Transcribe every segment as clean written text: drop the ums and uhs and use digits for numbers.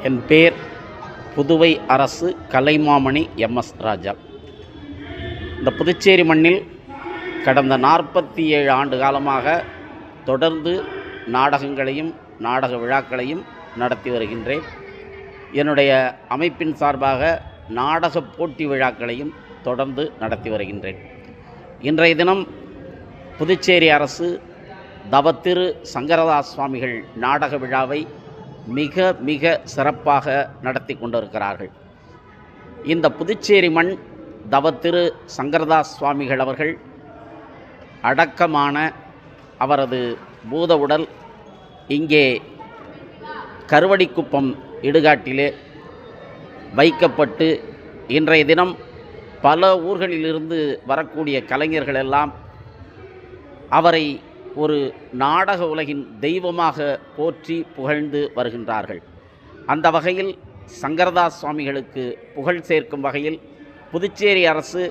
என் பேர் புதுவை அரசு கலைமாமணி எம்எஸ் ராஜா. இந்த புதுச்சேரி மண்ணில் கடந்த 47 ஆண்டு காலமாக தொடர்ந்து நாடகங்களையும் நாடக விழாக்களையும் நடத்தி வருகின்றேன். என்னுடைய அமைப்பின் சார்பாக நாடக போட்டி விழாக்களையும் தொடர்ந்து நடத்தி வருகின்றேன். இன்றைய தினம் புதுச்சேரி அரசு தவத்திரு சங்கரதாஸ் சுவாமிகள் நாடக விழாவை மிக மிக சிறப்பாக நடத்தி கொண்டிருக்கிறார்கள். இந்த புதுச்சேரி மண் தவத்திரு சங்கரதாஸ் சுவாமிகள் அவர்கள் அடக்கமான அவரது பூத உடல் இங்கே கருவடிக்குப்பம் இடுகாட்டிலே வைக்கப்பட்டு இன்றைய தினம் பல ஊர்களிலிருந்து வரக்கூடிய கலைஞர்கள் எல்லாம் அவரை ஒரு நாடக உலகின் தெய்வமாக போற்றி புகழ்ந்து வருகின்றார்கள். அந்த வகையில் சங்கரதாஸ் சுவாமிகளுக்கு புகழ் சேர்க்கும் வகையில் புதுச்சேரி அரசு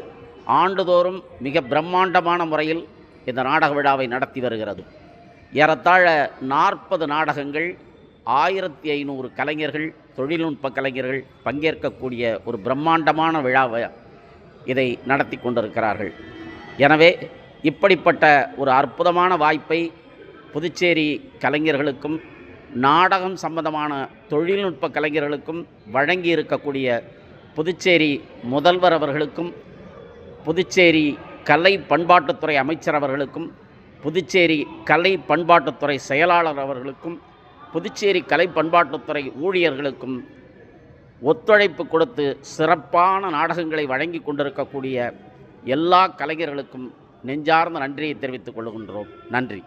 ஆண்டுதோறும் மிக பிரம்மாண்டமான முறையில் இந்த நாடக விழாவை நடத்தி வருகிறது. ஏறத்தாழ 40 நாடகங்கள், 1500 கலைஞர்கள், தொழில்நுட்ப கலைஞர்கள் பங்கேற்கக்கூடிய ஒரு பிரம்மாண்டமான விழாவை இதை நடத்தி கொண்டிருக்கிறார்கள். எனவே இப்படிப்பட்ட ஒரு அற்புதமான வாய்ப்பை புதுச்சேரி கலைஞர்களுக்கும் நாடகம் சம்பந்தமான தொழில்நுட்ப கலைஞர்களுக்கும் வழங்கி இருக்கக்கூடிய புதுச்சேரி முதல்வர் அவர்களுக்கும், புதுச்சேரி கலை பண்பாட்டுத்துறை அமைச்சர் அவர்களுக்கும், புதுச்சேரி கலை பண்பாட்டுத்துறை செயலாளர் அவர்களுக்கும், புதுச்சேரி கலை பண்பாட்டுத்துறை ஊழியர்களுக்கும் ஒத்துழைப்பு கொடுத்து சிறப்பான நாடகங்களை வழங்கி கொண்டிருக்கக்கூடிய எல்லா கலைஞர்களுக்கும் நெஞ்சார்ந்த நன்றியை தெரிவித்துக் கொள்கின்றோம். நன்றி.